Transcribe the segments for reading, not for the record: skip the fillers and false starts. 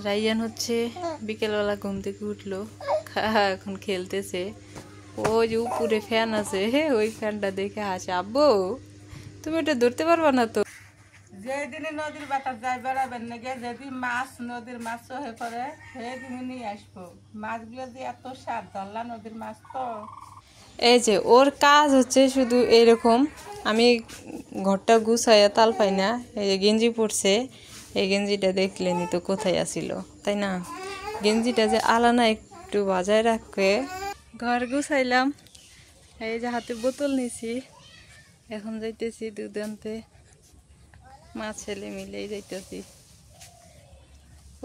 রাইয়ান হচ্ছে বিকেলবেলা ঘুম থেকে উঠলো, এখন খেলতেছে। ওই যে উপরে ফ্যান আছে, ওই ফ্যানটা দেখে হাসে। আব্বু তুমি ওটা ধরতে পারবা না তো? যেদিনে নদীর বাতাস যাই বেড়াবেন নাকি, যেদিন মাছ নদীর মাছ চোখে পড়ে সেদিন নিয়ে আসবো। মাছগুলো যে এত স্বাদ, ধরলা নদীর মাছ তো। এই যে ওর কাজ হচ্ছে শুধু এরকম, আমি ঘরটা গুছাইয়া তাল পাই না, এই যে গেঞ্জি পরছে, এই গেঞ্জিটা দেখলেনি তো কোথায় আসিল, তাই না? গেঞ্জিটা যে আলানা একটু বাজায় রাখবে। ঘর গুছাইলাম, এই যে হাতে বোতল নিছি, এখন যাইতেছি দুধ আনতে। মা ছেলে মিলেই যাইতেছি,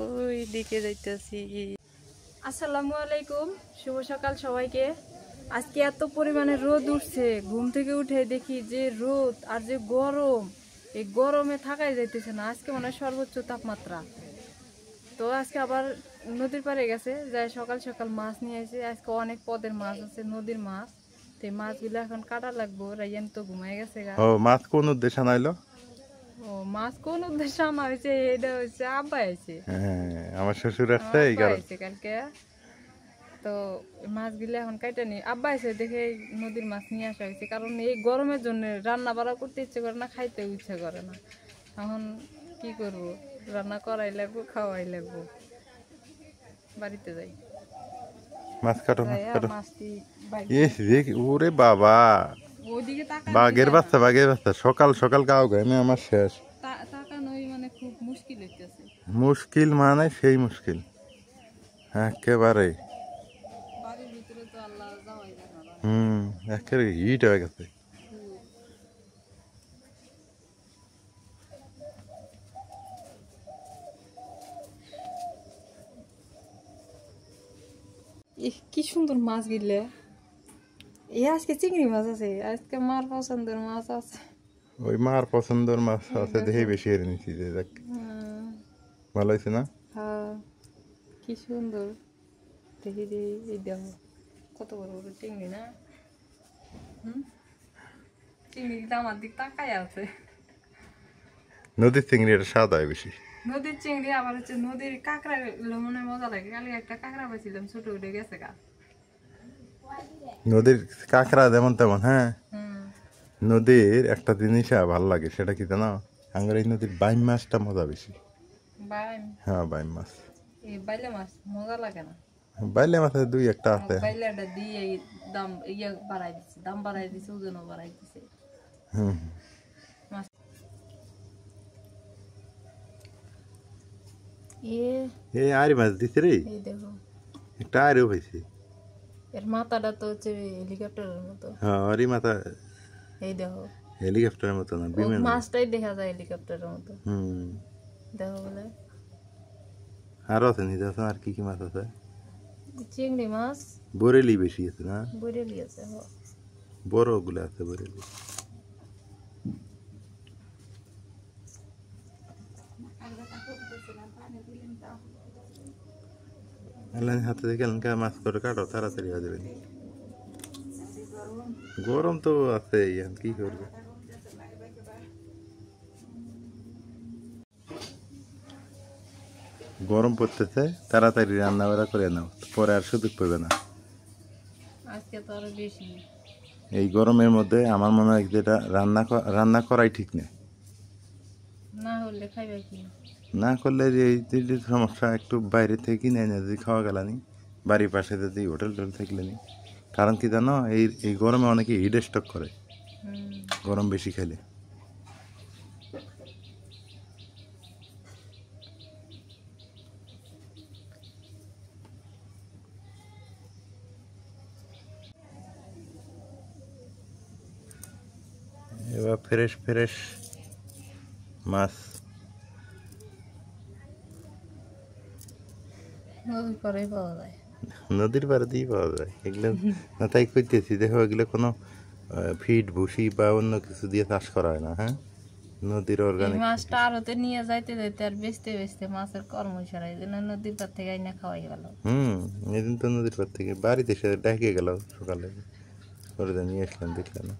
ওই দিকে যাইতেছি। আসসালামু আলাইকুম, শুভ সকাল সবাইকে। আজকে এত পরিমাণে রোদ উঠছে, ঘুম থেকে উঠে দেখি যে রোদ আর যে গরম, এই গরমে থাকাই যাইতেছে না। আজকে মনে হয় সর্বোচ্চ তাপমাত্রা। তো আজকে আবার নদীর পাড়ে গেছে, যাই সকাল সকাল মাছ নিয়ে আসে। আজকে অনেক পদের মাছ আছে, নদীর মাছ। তো এই মাছগুলো এখন কাটা লাগবো। রাইয়ান তো ঘুমাই গেছে গা। ও মাছ কোন উদ্দেশ্যে আনাইলো? ও মাছ কোন উদ্দেশ্যে আনা হয়েছে, এটা হচ্ছে আব্বা আইছে। হ্যাঁ, আমার শ্বশুর আসছে এই আব্বা কারণে। আইছে কালকে। তো মাছগুলো এখন কাইটা নি, আব্বা এসে দেখে নদীর মাছ নিয়ে আসা হয়েছে। কারণ এই গরমের জন্য রান্না বাড়া করতে ইচ্ছে করে না, খাইতে ইচ্ছে করে না। এখন কি করব, রান্না করাই লাগবো, খাওয়াই লাগবো। বাড়িতে যাই, মাছ কাটো, মাছ কাটো। মাছটি ওরে বাবা, ওইদিকে বাঘের বাচ্চা সকাল সকাল গাও গায়ে আমার শেষ। তাকানোই মানে খুব মুশকিল হইতেছে। মুশকিল মানে সেই মুশকিল একেবারে। বাড়ির ভিতরে তো আল্লাহ যাওয়াই জানা না। একেবারে হিট হয়ে গেছে। কি সুন্দর মাছ গিলে। এই আজকে চিংড়ি মাছ আছে, আজকে মার পছন্দের মাছ আছে। ওই মার পছন্দের মাছ আছে দেখে বেশি এর নিচ্ছি যে দেখ। ভালো হয়েছে না? হ্যাঁ, কি সুন্দর দেখি যে এই দেখো কত বড় বড় চিংড়ি না। চিংড়িটা আমার দিক তাকাই আছে। নদীর চিংড়ি এটা স্বাদ হয় বেশি। নদীর চিংড়ি আবার হচ্ছে নদীর কাঁকড়া মনে মজা লাগে। কালকে একটা কাঁকড়া পাইছিলাম, ছোট উঠে গেছে গা। নদীর কাঁকড়া যেমন তেমন, হ্যাঁ। নদীর একটা জিনিস ভালো লাগে, সেটা কি জানো? আঙ্গার এই নদীর বাইম মাছটা মজা বেশি। হ্যাঁ, বাইম মাছ। এই বাইলে মাছ মজা লাগে না। বাইলে মাছের দুই একটা আছে। বাইলেটা দিয়ে দাম বাড়াই দিচ্ছে, দাম বাড়াই দিচ্ছে, ওজনও বাড়াই দিচ্ছে। এই আরি মাছ দিছে রে, এই দেখো একটা আরিও হয়েছে। এর মাথাটা তো হচ্ছে হেলিকপ্টারের মতো। হ্যাঁ, আরি মাথা এই দেখো হেলিকপ্টারের মতো না, বিমান। মাছটাই দেখা যায় হেলিকপ্টারের মতো। দেখো বলে আরো আছে, নিতে আছে আর কি কি মাছ আছে? চিংড়ি মাছ, বরেলি বেশি আছে না? বরেলি আছে, বড় গুলো আছে বরেলি। হাতে দেখে মাছ করে কাটো, তাড়াতাড়ি হয়ে যাবে। গরম তো আছে, কি করবে? গরম পড়তেছে, তাড়াতাড়ি রান্না বাড়া করে নাও, পরে আর সুযোগ পাবে না। আজকে তো আরো বেশি। এই গরমের মধ্যে আমার মনে হয় যেটা রান্না করাই ঠিক নেই। না হলে খাইবে কি? না করলে যে এই যে সমস্যা, একটু বাইরে থেকে কিনে এনে যদি খাওয়া গেলানি, বাড়ির পাশে যদি হোটেল থাকলে নি। কারণ কি জানো, এই গরমে অনেকে হিট স্ট্রোক করে, গরম বেশি খেলে। এবার ফ্রেশ ফ্রেশ মাছ নদীর পাড়েই পাওয়া যায়, নদীর পাড়ে দিয়ে পাওয়া যায় এগুলো। না তাই করতেছি, দেখো এগুলো কোনো ফিড ভুসি বা অন্য কিছু দিয়ে চাষ করা হয় না। হ্যাঁ, নদীর অর্গানিক। মাছটা আড়তে নিয়ে যাইতে যাইতে আর বেচতে বেচতে মাছের কর্ম সারা, এই জন্য নদীর পার থেকে আইনা খাওয়াই গেল। এদিন তো নদীর পার থেকে বাড়িতে এসে ডেকে গেল সকালে, করে নিয়ে আসলাম, দেখলাম না।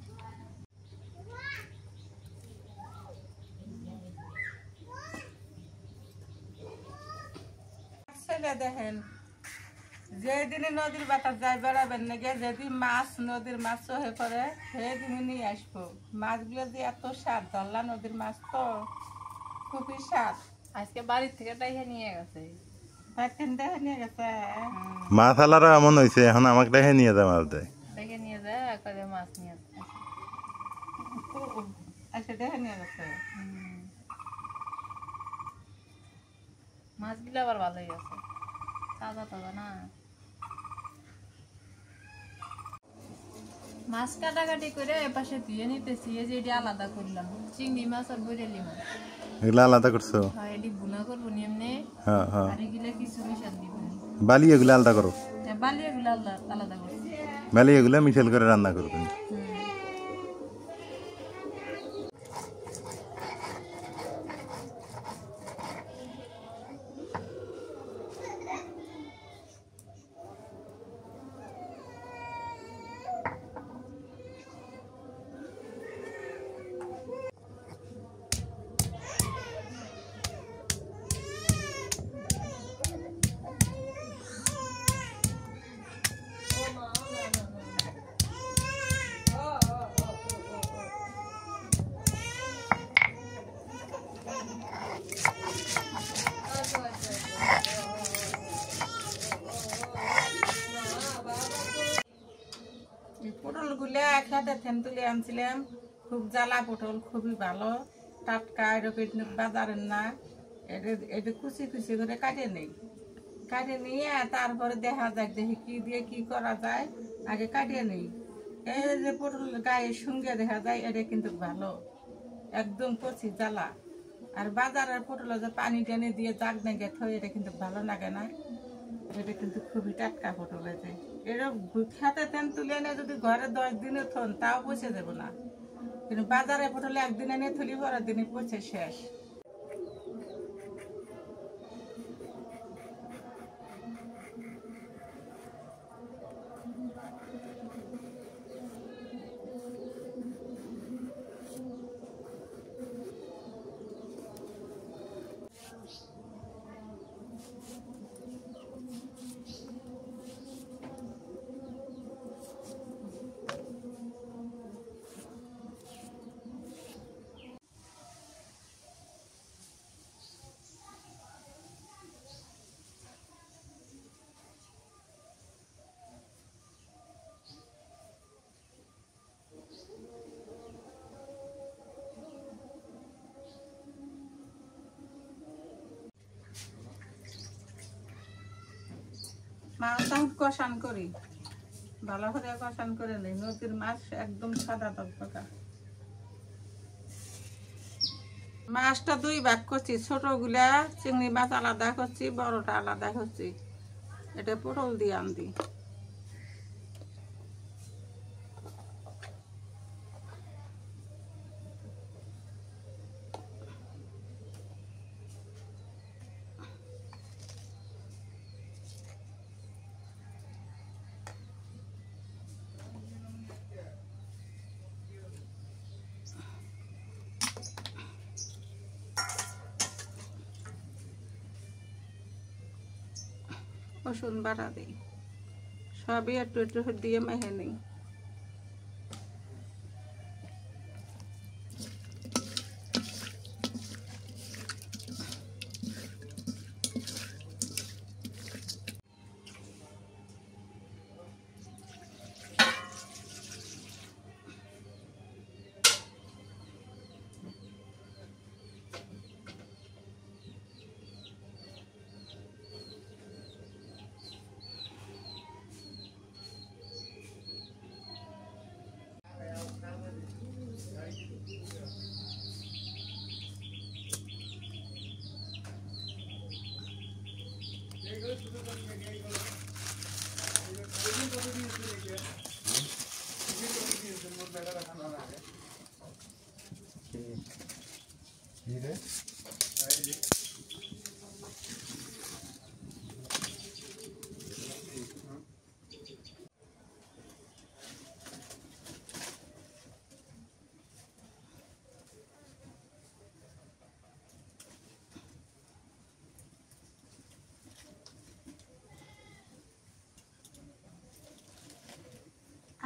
ছেলে দেখেন যেদিনে নদীর বাতাস যায় বেড়াবেন নাকি যেদিন মাছ নদীর মাছ চোখে পড়ে সেদিনই নিয়ে আসবো। মাছগুলো যে এত স্বাদ, ধরলা নদীর মাছ তো খুবই স্বাদ। আজকে বাড়ির থেকে টাইহে নিয়ে গেছে। একদিন দেখে নিয়ে গেছে। মাছ আলারও এমন হয়েছে এখন আমাকে দেখে নিয়ে যায় মাছ দেয়। দেখে নিয়ে যায় করে মাছ নিয়ে আসে। আচ্ছা দেখে নিয়ে গেছে। মাছগুলো আবার ভালোই আছে, তাজা তাজা না। মাছ কাটাকাটি করে এপাশে ধুয়ে নিতেছি, এই যে এটি আলাদা করলাম, চিংড়ি মাছ আর বৈরালি মাছ। এগুলো আলাদা করছো? হ্যাঁ, এটি ভুনা করবো নিয়মনে। হ্যাঁ হ্যাঁ। আর এগুলো কিছু মিশাল দিব। বালি এগুলো আলাদা করো? বালি এগুলো আলাদা করছি। বালি এগুলো মিশেল করে রান্না করবেন। পটল গুলা খেতে থেন তুলে আনছিলাম, খুব জ্বালা পটল, খুবই ভালো টাটকা, এরকম বাজারের না। এটা কুচি কুচি করে কাটিয়ে নেই, কাটিয়ে নিয়ে তারপরে দেখা যাক দেখি কি দিয়ে কি করা যায়, আগে কাটিয়ে নেই। এই যে পটল গায়ে সঙ্গে দেখা যায় এটা কিন্তু ভালো, একদম কচি জ্বালা। আর বাজারের পটল যে পানি টেনে দিয়ে জাগ নেগে থই এটা কিন্তু ভালো লাগে না, এটা কিন্তু খুবই টাটকা পটল। আছে এরকম খেতে তেন তুলে এনে যদি ঘরে 10 দিনে থন তাও পচে যাবো না, কিন্তু বাজারে পটলে একদিন এনে থলি পরের দিনই পচে শেষ। মাছটা কষান করি, ভালো করে কষান করে নেই। নদীর মাছ একদম সাদা তকতকা। মাছটা 2 ভাগ করছি, ছোটগুলা চিংড়ি মাছ আলাদা করছি, বড়টা আলাদা করছি। এটা পটল দিয়ে আনদি। রসুন বাটা দিই, সবই একটু একটু দিয়ে মেখে নিই।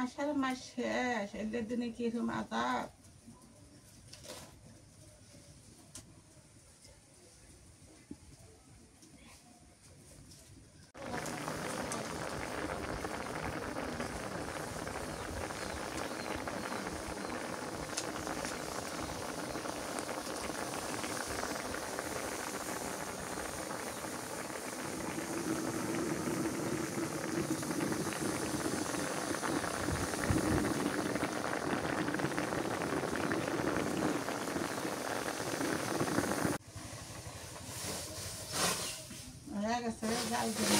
আষাঢ় মাস শেষ, এদের দিনে কিরকম আজাব। হয়ে গেছে, জাল দিয়ে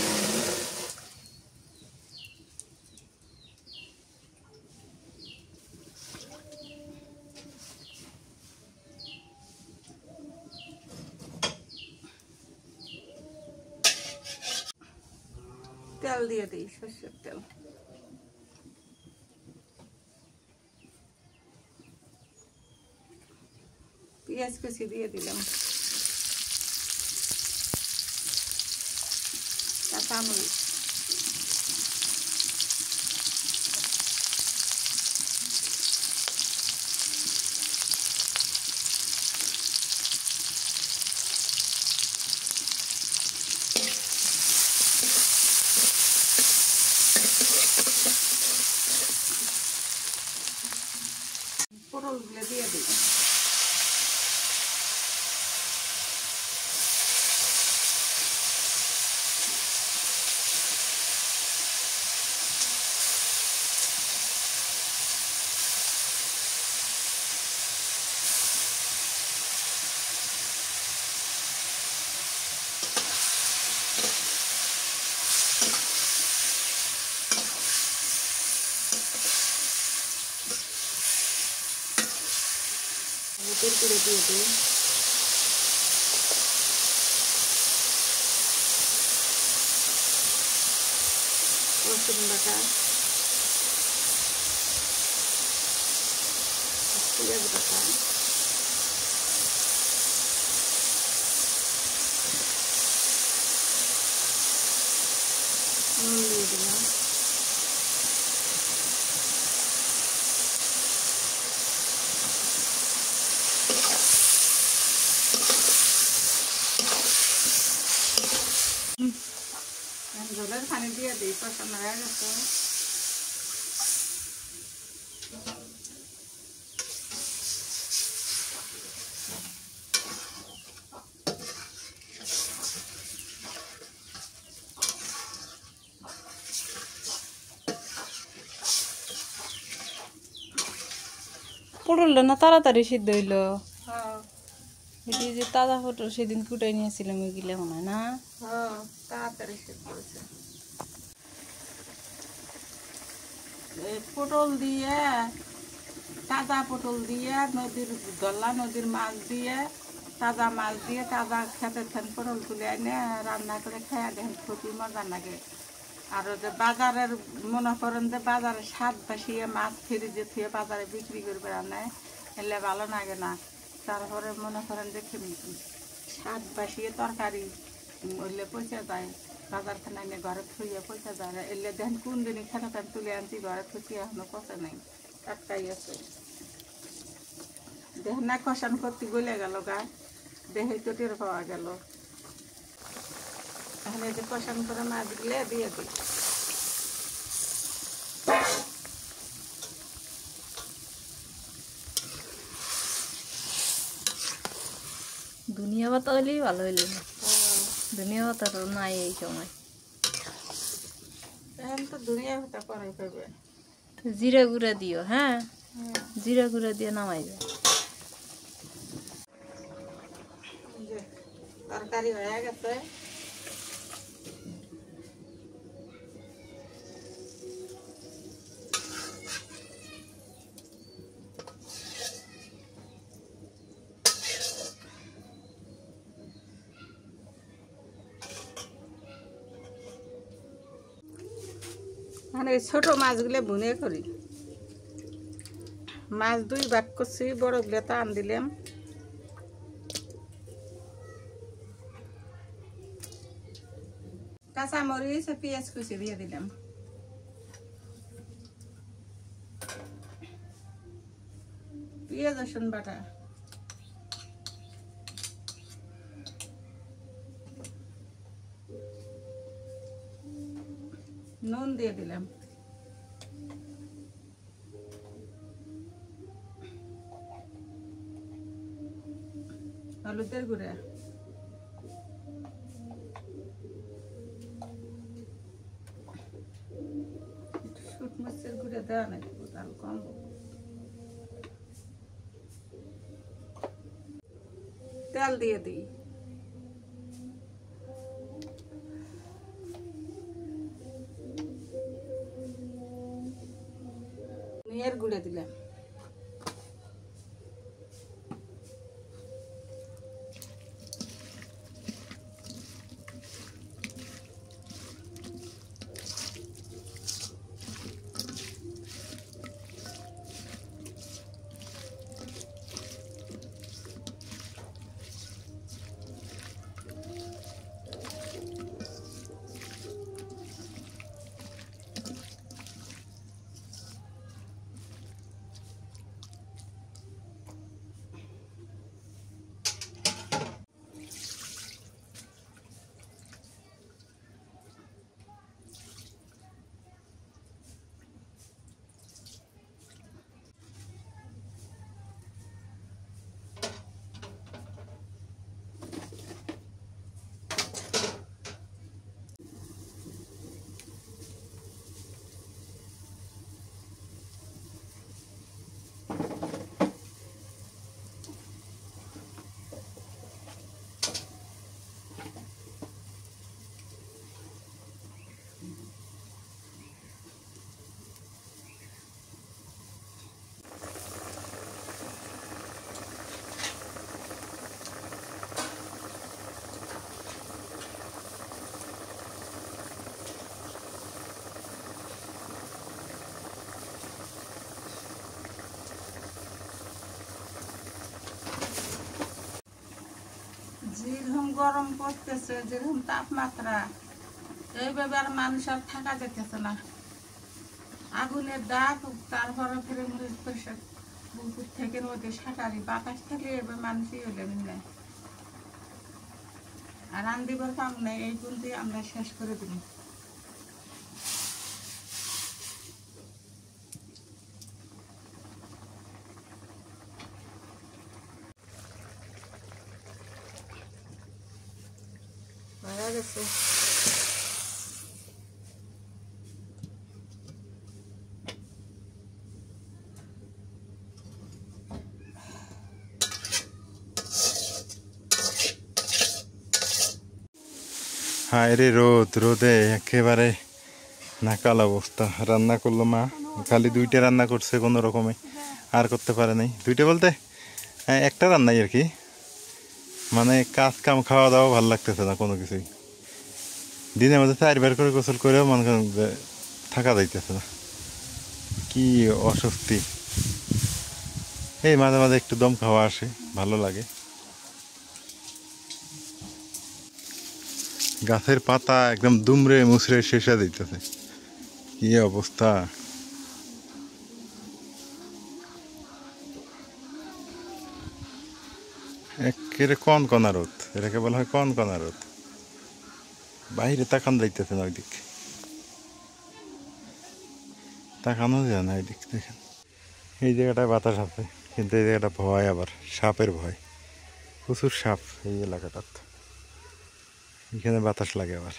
তেল দিয়ে দিই, সর্ষের তেল। পেঁয়াজ কুচি দিয়ে দিলাম, কাঁচামরিচ, পটলগুলো দিয়ে দিই। তেল করে দিয়ে দিই। রসুন বাটা, পেঁয়াজ বাটা, নুন দিয়ে দিলাম। ঝোলের পানি দিয়ে দিই, কষানো হয়ে গেছে। পটলটা না তাড়াতাড়ি সিদ্ধ হইলো। হ্যাঁ এটি যে তাজা পটল সেদিন কুটাই নিয়েছিলাম ওইগুলো মনে হয় না। হ্যাঁ, তাড়াতাড়ি সিদ্ধ হয়েছে। এই পটল দিয়ে, তাজা পটল দিয়ে, নদীর গলা নদীর মাছ দিয়ে, তাজা মাছ দিয়ে, তাজা খেতে থেন পটল তুলে এনে রান্না করে খেয়ে দেখেন, খুবই মজা লাগে। আর যে বাজারের মনে করেন যে বাজারে স্বাদ বাসিয়ে মাছ ফ্রিজে থুয়ে বাজারে বিক্রি করবে রান্নায়, এলে ভালো লাগে না। তারপরে মনে করেন যে স্বাদ বাসিয়ে তরকারি হইলে পচে যায়, বাজার খানা এনে ঘরে থুয়ে পচে যায়। এলে দেখেন কোন দিনই খেতে তুলে আনছি ঘরে থুয়ে, এখনো পচে নাই, টাটকাই আছে। দেখেন না কষান করতে গলে গেল গা, দেহে তো টের পাওয়া গেল। এখন এই যে কষান করে মাছগুলো দিয়ে দিই। ধনিয়া পাতা হইলেই ভালো হইলো না, ধনিয়া পাতা তো নাই এই সময়। এখন তো ধনিয়া পাতা পরে পাবে। তো জিরা গুঁড়া দিও, হ্যাঁ জিরা গুঁড়া দিয়ে নামাইবে। তরকারি হয়ে গেছে। মানে ছোট মাছগুলো ভুনে করি, মাছ দুই ভাগ করছি, বড়গুলো টান দিলাম। কাঁচামরিচ পেঁয়াজ কুচি দিয়ে দিলাম। রসুন বাটা, নুন দিয়ে দিলাম, হলুদের গুঁড়া, শুট মরিচের গুঁড়া দেওয়া নাই, তার কম, তেল দিয়ে দিই, নিয়ের গুঁড়া দিলাম, যেরকম গরম পড়তেছে, যেরকম তাপমাত্রা, এইভাবে আর মানুষ আর থাকা যেতেছে না। আগুনের দাগ, তারপরে ফিরে বুকুর থেকে নদী সাঁটারি বাতাস থাকলে এবার মানুষই হলে না, আর রান্দিবার কাম নেই, এই পর্যন্ত আমরা শেষ করে দিই। হয়ে গেছে। হায় রে রোদ, রোদে একেবারে নাকাল অবস্থা। রান্না করলো মা, খালি 2টা রান্না করছে কোনো রকমে, আর করতে পারে নাই। 2টা বলতে একটা রান্নাই আর কি, মানে কাজ কাম খাওয়া দাওয়া ভালো লাগতেছে না কোনো কিছুই। দিনের মধ্যে 4বার করে গোসল করেও মনে করেন যে থাকা যাইতেছে না, কি অস্বস্তি। এই মাঝে মাঝে একটু দম খাওয়া আসে, ভালো লাগে। গাছের পাতা একদম দুমড়ে মুছড়ে শেষে দিতেছে, কি অবস্থা। একেবারে কনকনা রোদ, এটাকে বলা হয় কনকনা রোদ। বাইরে তাকান যাইতেছে না, ওইদিক তাকানো যায় না, ওইদিক দেখেন। এই জায়গাটায় বাতাস আছে, কিন্তু এই জায়গাটা ভয়, আবার সাপের ভয়, প্রচুর সাপ এই এলাকাটাত। এখানে বাতাস লাগে আবার।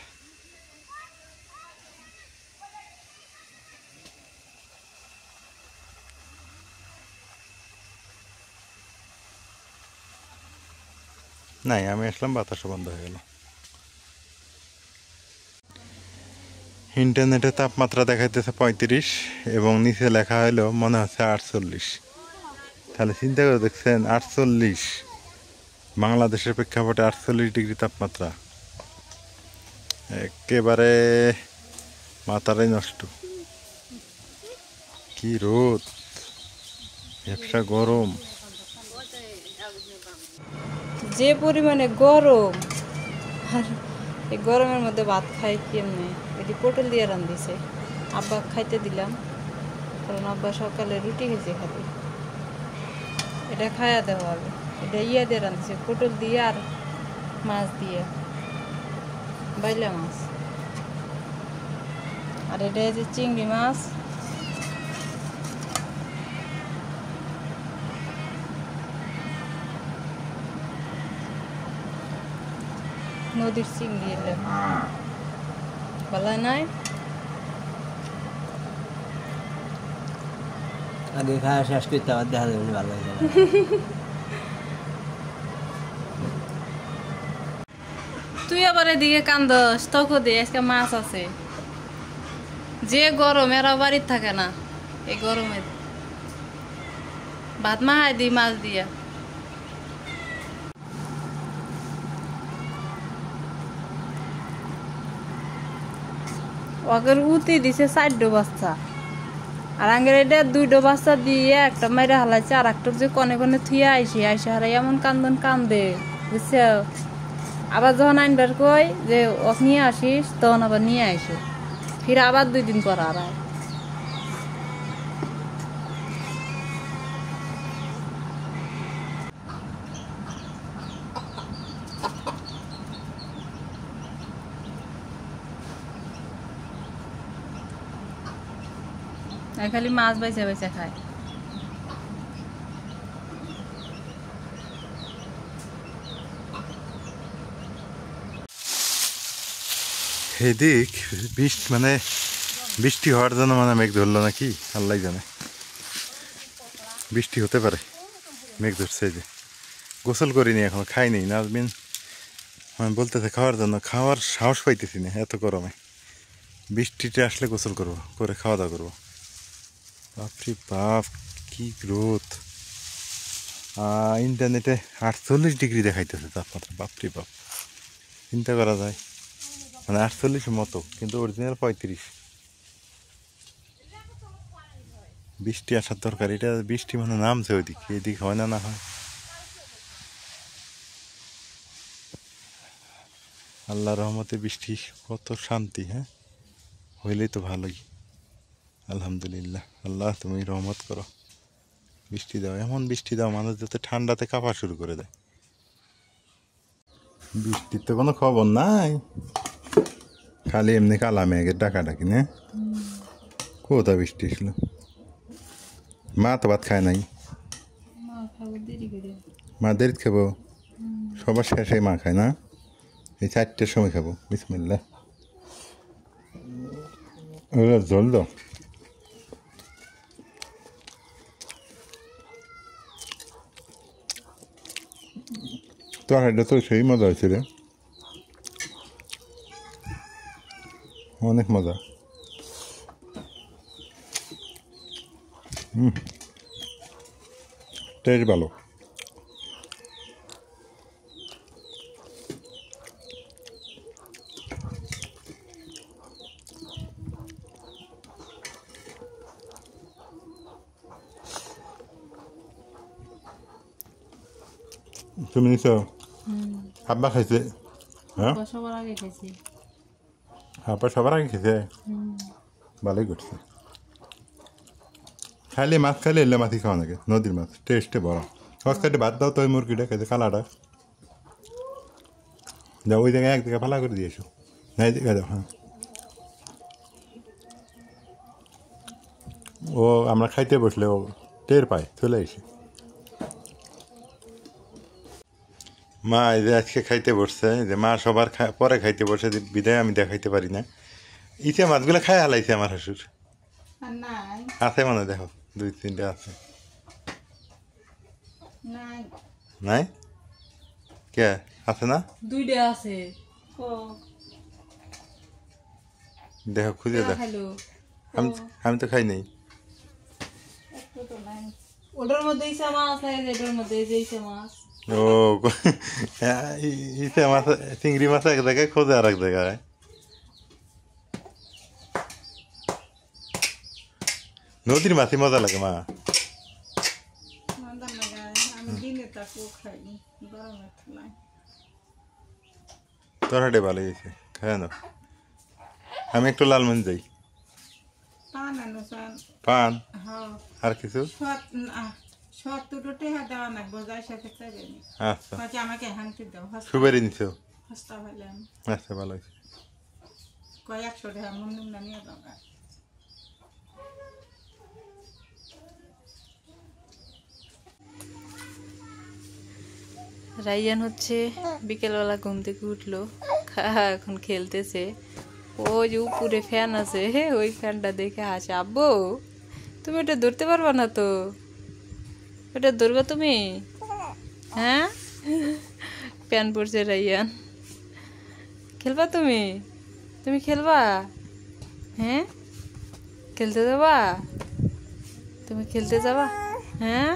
নাই, আমি আসলাম বাতাসও বন্ধ হয়ে গেল। ইন্টারনেটে তাপমাত্রা দেখাইতেছে 35 এবং নিচে লেখা হলো মনে হচ্ছে 48। তাহলে চিন্তা করে দেখছেন, 48 বাংলাদেশের প্রেক্ষাপটে 48 ডিগ্রি তাপমাত্রা, একেবারে মাথাটাই নষ্ট। কি রোদ, ব্যবসা গরম, যে পরিমাণে গরম, আর এই গরমের মধ্যে ভাত খাই কেমনে। এটি পটল দিয়ে রান্ধিছে, আব্বা খাইতে দিলাম, কারণ আব্বা সকালে রুটি খেয়েছে খালি। এটা খাইয়া দেওয়া হবে। এটা ইয়ে দিয়ে রাঁধছে, পটল দিয়ে আর মাছ দিয়ে, বাইলা মাছ। আর এটা যে চিংড়ি মাছ, নদীর চিংড়ি। এলে ভালো নাই? আগে খাওয়া শেষ করতে আবার দেখা যাবে ভালো হয়ে যাবে। তুই আবার এদিকে কান্দস, তখন দিয়ে আজকে মাছ আছে। যে গরম, এরা বাড়ির থাকে না এই গরমে। ভাত মাহাই দিই মাছ দিয়া। ওকে উতি দিছে 4টো বাচ্চা, আর আঙ্গের এটা 2টো বাচ্চা দিয়ে একটা মাইরা হালাইছে, আর একটা যে কনে কনে থুয়ে আইসি হারাই এমন কান্দন কান্দে, বুঝছে? আবার যখন আনবার কই যে ওক নিয়ে আসিস, তখন আবার নিয়ে আইসো, ফির আবার 2 দিন পর আর খালি মাছ বেচে বেচে খায়। এদিক বৃষ্টি হওয়ার জন্য মেঘ ধরলো নাকি আল্লাহ জানে। বৃষ্টি হতে পারে, মেঘ ধরছে। এই যে গোসল করিনি এখন, খাইনি। নাজমিন বলতেছে খাওয়ার জন্য, খাওয়ার সাহস পাইতেছি না এত গরমে। বৃষ্টিতে আসলে গোসল করবো, করে খাওয়া দাওয়া করবো। বাপরে বাপ, কি রোদ! ইন্টারনেটে 48 ডিগ্রি দেখাইতেছে তাপমাত্রা। বাপরে বাপ, চিন্তা করা যায়। 48 মতো, কিন্তু অরিজিনাল 35। বৃষ্টি আসার দরকার। এটা বৃষ্টি নামছে ওইদিকে, এদিকে হয় না হয়। আল্লাহ রহমতে বৃষ্টি কত শান্তি। হ্যাঁ, হইলেই তো ভালোই। আলহামদুলিল্লাহ। আল্লাহ তুমি রহমত করো, বৃষ্টি দাও, এমন বৃষ্টি দাও মানুষ যাতে ঠান্ডাতে কাঁপা শুরু করে দেয়। বৃষ্টির তো কোনো খবর নাই, খালি এমনি কালা মেঘের ডাকাডাকি না। কোথা বৃষ্টি ছিল? মা তো ভাত খায় নাই। মা দেরি খাবো, সবার শেষে মা খায় না। এই 4টের সময় খাবো। বিসমিল্লাহ। জল দাও। তরকারিটা তো সেই মজা হয়েছে রে, অনেক মজা। টেস্ট ভালো। তুমি নিছো? আব্বা খাইছে? হ্যাঁ, সবার আগে খাইছি। আব্বা সবার আগে খেয়েছে, ভালোই করছে। খাইলে মাছ খাইলে এলে মাছই খাওয়া লাগে, নদীর মাছ টেস্টে বড়। সস খাইতে বাদ দাও তো, ওই মুরগিটা খাইছে কালাটা। যাও ওই জায়গায় এক জায়গায় ফালা করে দিয়েছো, না এই জায়গায় যাও। হ্যাঁ, ও আমরা খাইতে বসলে ও টের পায়, চলে এসে। মা এই যে আজকে খাইতে বসছে, যে মা সবার পরে খাইতে বসে, বিদায় আমি দেখাইতে পারি না। ইচে মাছগুলো খাই হালাইছে আমার শ্বশুর। আছে মনে, দেখো 2-3টা আছে। নাই কে আছে না? 2টা আছে, দেখো খুঁজে দেখ। আমি তো খাই নাই। ওটার মধ্যে ইসা মাছ লাগে, এটার মধ্যে ইসা মাছ। ও ইসে মাছ, চিংড়ি মাছ এক জায়গায়, খোঁজে আর এক জায়গায়। নদীর মাছই মজা লাগে মা। তরহাটে ভালো গেছে, খায় না। আমি একটু লালমন যাই। পান আর কিছু 70 টাকা দেওয়া না বোঝার সাথে চাইবেনি আচ্ছা বাকি আমাকে হাংটি দাও সুপারি নিছো হস্তা হইলাম আচ্ছা ভালো হয়েছে কয় 100 টাকা মন্দির না নিয়ে দাও রাইয়ান হচ্ছে বিকেলবেলা ঘুম থেকে উঠলো এখন খেলতেছে। ওই যে উপরে ফ্যান আছে ওই ফ্যানটা দেখে হাসে। আব্বু তুমি ওটা ধরতে পারবা না তো, ওটা ধরবা তুমি? হ্যাঁ প্যান পড়ছে রাইয়ান, খেলবা তুমি? তুমি খেলবা? হ্যাঁ খেলতে যাবা? তুমি খেলতে যাবা? হ্যাঁ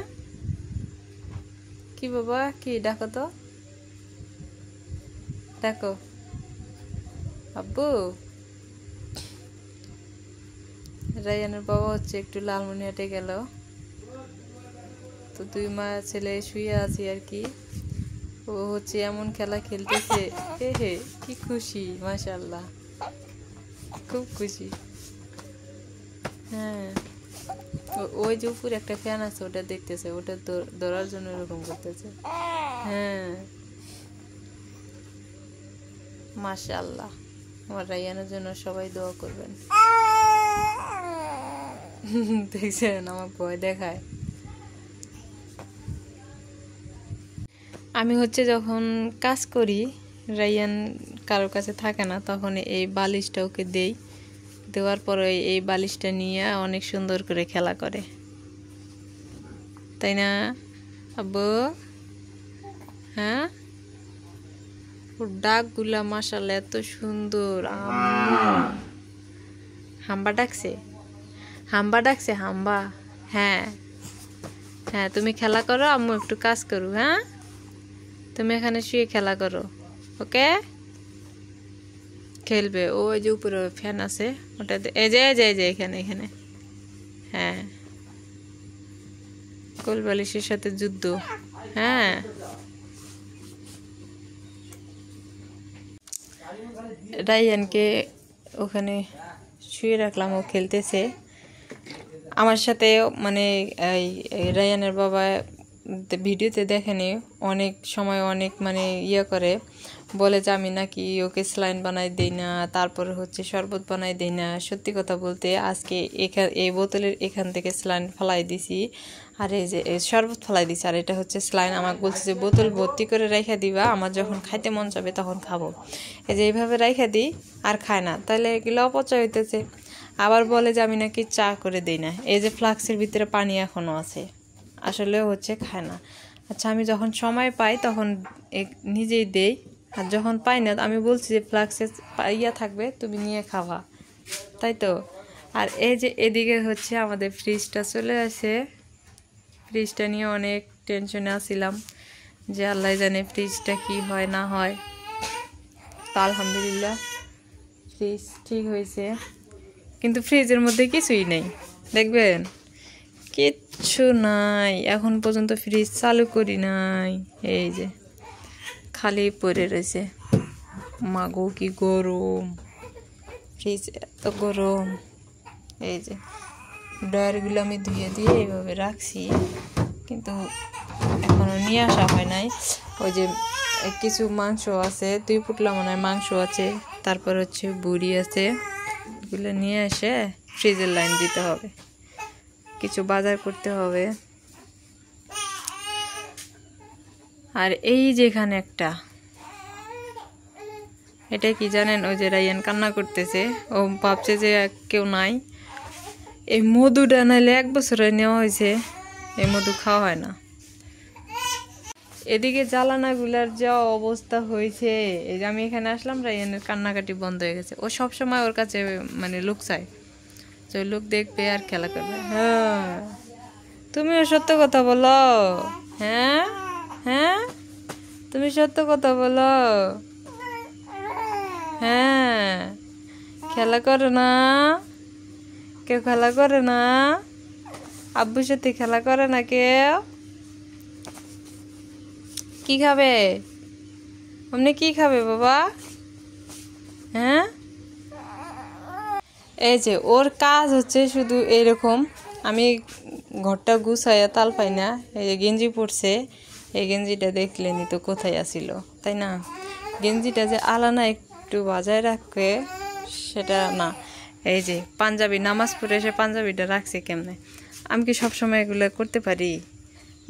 কি বাবা কি ডাকো তো, ডাকো আব্বু। রায়ানের বাবা হচ্ছে একটু লালমনিহাটে গেল, তো 2 মা ছেলে শুয়ে আছি আর কি। ও হচ্ছে এমন খেলা খেলতেছে, হে কি খুশি, মাশাআল্লাহ খুব খুশি। হ্যাঁ ওই যে উপরে একটা ফ্যান আছে ওটা দেখতেছে, ওটা ধরার জন্য এরকম করতেছে। হ্যাঁ মাশাআল্লাহ, আমার রায়ানের জন্য সবাই দোয়া করবেন। দেখছেন আমার ভয় দেখায়। আমি হচ্ছে যখন কাজ করি, রায়ান কারোর কাছে থাকে না, তখন এই বালিশটা ওকে দেই, দেওয়ার পরে এই বালিশটা নিয়ে অনেক সুন্দর করে খেলা করে, তাই না আব্বু? হ্যাঁ ওর ডাকগুলা মাশাআল্লাহ এত সুন্দর। হাম্বা ডাকছে, হাম্বা ডাকছে, হাম্বা। হ্যাঁ হ্যাঁ তুমি খেলা করো, আম্মু একটু কাজ করু। হ্যাঁ তুমি এখানে শুয়ে খেলা করো, ওকে? খেলবে ওই যে উপরে ফ্যান আছে ওটা, এই যে এখানে এখানে। হ্যাঁ কোলবালিশের সাথে যুদ্ধ। হ্যাঁ রায়ানকে ওখানে শুয়ে রাখলাম, ও খেলতেছে আমার সাথে। মানে রায়ানের বাবা ভিডিওতে দেখেনি, অনেক সময় অনেক মানে ইয়ে করে, বলে যে আমি নাকি ওকে স্যালাইন বানাই দিই না, তারপরে হচ্ছে শরবত বানাই দিই না। সত্যি কথা বলতে আজকে এই বোতলের এখান থেকে স্যালাইন ফেলাই দিছি, আর এই যে শরবত ফেলাই দিছি, আর এটা হচ্ছে স্যালাইন। আমাকে বলছে যে বোতল ভর্তি করে রাইখা দিবা, আমার যখন খাইতে মন যাবে তখন খাবো। এই যে এইভাবে রাইখা দিই আর খায় না, তাহলে এগুলো অপচয় হইতেছে। আবার বলে যে আমি নাকি চা করে দিই না, এই যে ফ্লাক্সের ভিতরে পানি এখনও আছে, আসলে হচ্ছে খায় না। আচ্ছা আমি যখন সময় পাই তখন নিজেই দেই, আর যখন পাই না আমি বলছি যে ফ্লাক্সে ইয়া থাকবে তুমি নিয়ে খাওয়া, তাই তো। আর এই যে এদিকে হচ্ছে আমাদের ফ্রিজটা চলে আসে, ফ্রিজটা নিয়ে অনেক টেনশনে আছিলাম যে আল্লাহ জানে ফ্রিজটা কি হয় না হয়। তো আলহামদুলিল্লাহ ফ্রিজ ঠিক হয়েছে, কিন্তু ফ্রিজের মধ্যে কিছুই নেই, দেখবেন কিচ্ছু নাই, এখন পর্যন্ত ফ্রিজ চালু করি নাই। এই যে খালি পড়ে রয়েছে। মাগো কি গরম, ফ্রিজ এত গরম। এই যে ডয়ারগুলো আমি ধুয়ে দিয়ে এইভাবে রাখছি, কিন্তু এখনো নিয়ে আসা হয় নাই। ওই যে কিছু মাংস আছে, 2 পুটলা মনে হয় মাংস আছে, তারপর হচ্ছে বুড়ি আছে, এগুলো নিয়ে এসে ফ্রিজের লাইন দিতে হবে, কিছু বাজার করতে হবে। আর এই যেখানে একটা, এটা কি জানেন? ওই যে রায়ান কান্না করতেছে, ও ভাবছে যে কেউ নাই। এই মধুটা নাইলে 1 বছরে নেওয়া হয়েছে, এই মধু খাওয়া হয় না। এদিকে জ্বালানাগুলার যা অবস্থা হয়েছে, এই যে আমি এখানে আসলাম, রায়ানের কান্নাকাটি বন্ধ হয়ে গেছে। ও সবসময় ওর কাছে মানে লোক চায়, যে লোক দেখবে আর খেলা করবে। হ্যাঁ তুমিও সত্য কথা বলো। হ্যাঁ হ্যাঁ তুমি সত্য কথা বলো। হ্যাঁ খেলা করে না, কেউ খেলা করে না, আব্বুর সাথে খেলা করে না কেউ। কি খাবে আপনি, কি খাবে বাবা? হ্যাঁ এই যে ওর কাজ হচ্ছে শুধু এরকম, আমি ঘরটা গুছাইয়া তাল পাই না, এই যে গেঞ্জি পরছে, এই গেঞ্জিটা দেখলেনি তো কোথায় আসিল, তাই না? গেঞ্জিটা যে আলানা একটু বাজায় রাখে সেটা না। এই যে পাঞ্জাবি, নামাজ পড়ে এসে পাঞ্জাবিটা রাখছে কেমনে? আমি কি সবসময় এগুলো করতে পারি?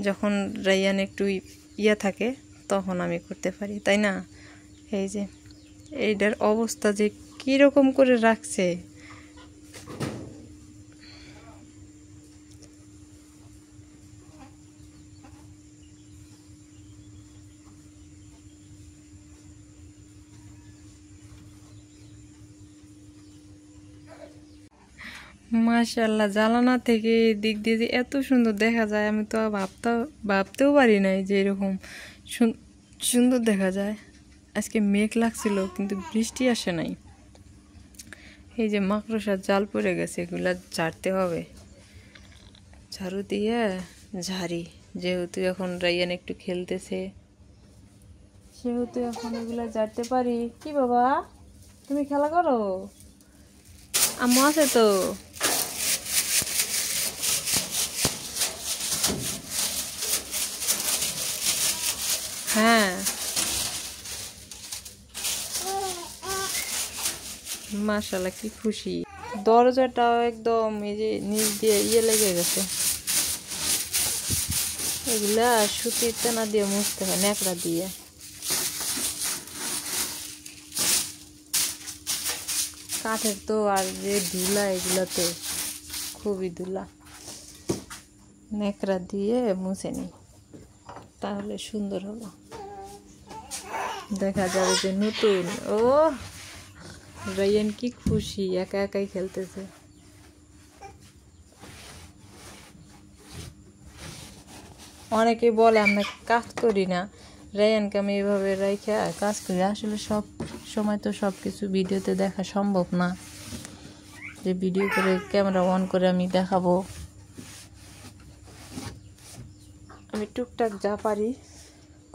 যখন রাইয়ান একটু ইয়া থাকে তখন আমি করতে পারি, তাই না? এই যে এইটার অবস্থা যে কীরকম করে রাখছে। মাশাআল্লাহ, জানালা থেকে দিক দিয়ে যে এত সুন্দর দেখা যায় আমি তো ভাবতেও পারি নাই যে এরকম সুন্দর দেখা যায়। আজকে মেঘ লাগছিল কিন্তু বৃষ্টি আসে নাই। এই যে মাকড়সার জাল পড়ে গেছে, এগুলা ঝাড়তে হবে, ঝাড়ু দিয়ে ঝাড়ি। যেহেতু এখন রাইয়ান একটু খেলতেছে সেহেতু এখন এগুলা ঝাড়তে পারি। কি বাবা, তুমি খেলা করো? আম্মু আছে তো। হ্যাঁ, মাশাআল্লাহ কি খুশি। দরজাটাও একদম এই যে নিচ দিয়ে ইয়ে লেগে গেছে, এগুলা সুতির টানা দিয়ে মুছতে হয়, ন্যাকড়া দিয়ে। কাঠের তো আর যে ধুলা, এগুলাতে খুবই ধুলা, ন্যাকড়া দিয়ে মুছে নি তাহলে সুন্দর হলো, দেখা যাবে যে নতুন। ও রাইয়ান কি খুশি, একা একাই খেলতেছে। অনেকে বলে আমরা কাজ করি না, রাইয়ানকে আমি এভাবে রেখে কাজ করি। আসলে সব সময় তো সব কিছু ভিডিওতে দেখা সম্ভব না, যে ভিডিও করে ক্যামেরা অন করে আমি দেখাবো। আমি টুকটাক যা পারি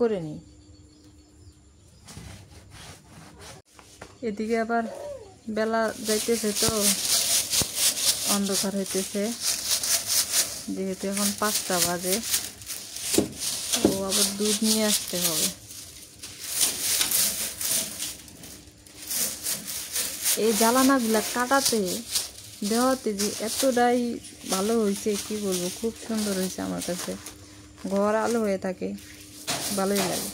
করে নিই। এদিকে আবার বেলা যাইতেছে তো অন্ধকার হইতেছে, যেহেতু এখন 5টা বাজে। ও আবার দুধ নিয়ে আসতে হবে। এই জ্বালানাগুলা কাটাতে দেওয়াতে যে এতটাই ভালো হয়েছে কি বলবো, খুব সুন্দর হয়েছে আমার কাছে। ঘর আলো হয়ে থাকে, ভালোই লাগে।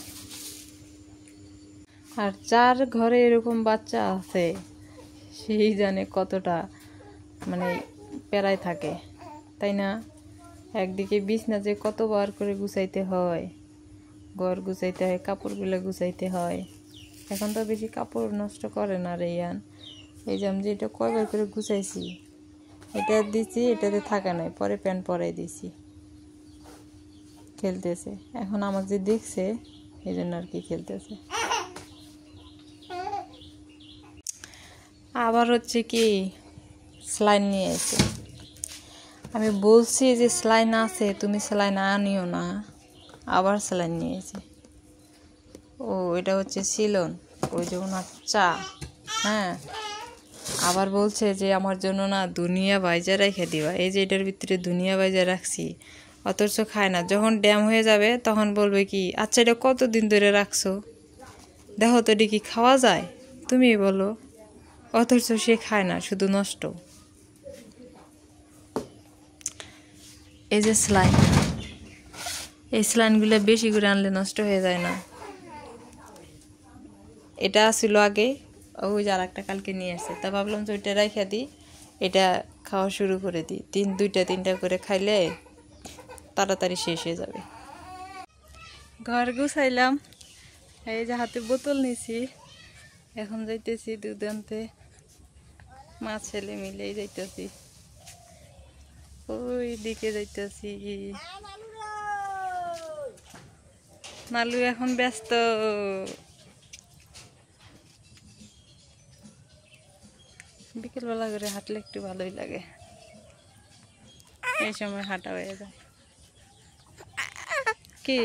আর যার ঘরে এরকম বাচ্চা আছে সেই জানে কতটা মানে প্যারায় থাকে, তাই না? একদিকে বিছনা যে কতবার করে গুছাইতে হয়, ঘর গুছাইতে হয়, কাপড়গুলো গুছাইতে হয়। এখন তো বেশি কাপড় নষ্ট করে না রাইয়ান। এই যে আমি যে এটা কয়বার করে গুছাইছি, এটা দিছি, এটাতে থাকা নাই, পরে প্যান্ট পরাই দিছি, খেলতেছে। এখন আমাকে যে দেখছে এই জন্য আর কি খেলতেছে। আবার হচ্ছে কি স্যালাইন নিয়ে এসে, আমি বলছি যে স্যালাইন আছে, তুমি স্যালাইন আনিও না, আবার স্যালাইন নিয়ে এসে। ও এটা হচ্ছে সিলন, ওই যে ওনার চা। হ্যাঁ, আবার বলছে যে আমার জন্য না দুনিয়া বাইজা রেখে দিবা। এই যে এটার ভিতরে দুনিয়া বাইজা রাখছি, অথচ খায় না। যখন ড্যাম হয়ে যাবে তখন বলবে কি, আচ্ছা এটা কতদিন ধরে রাখছো, দেখো তো এটা কি খাওয়া যায়, তুমি বলো। অথচ সে খায় না, শুধু নষ্ট। এই যে স্যালাইন, এই স্যালাইনগুলো বেশি করে আনলে নষ্ট হয়ে যায় না। এটা ছিল আগে, ওই যে আর একটা কালকে নিয়ে আসে, তা ভাবলাম যে ওইটা রাইখা দিই, এটা খাওয়া শুরু করে দিই। 2টা-3টা করে খাইলে তাড়াতাড়ি শেষ হয়ে যাবে। ঘর গুছাইলাম, এই যে হাতে বোতল নিছি, এখন যাইতেছি দুধ আনতে। মা ছেলে মিলেই যাইতেছি, ওই দিকে যাইতেছি। নালু এখন ব্যস্ত। বিকেলবেলা করে হাঁটলে একটু ভালোই লাগে, এই সময় হাঁটা হয়ে যায়। কি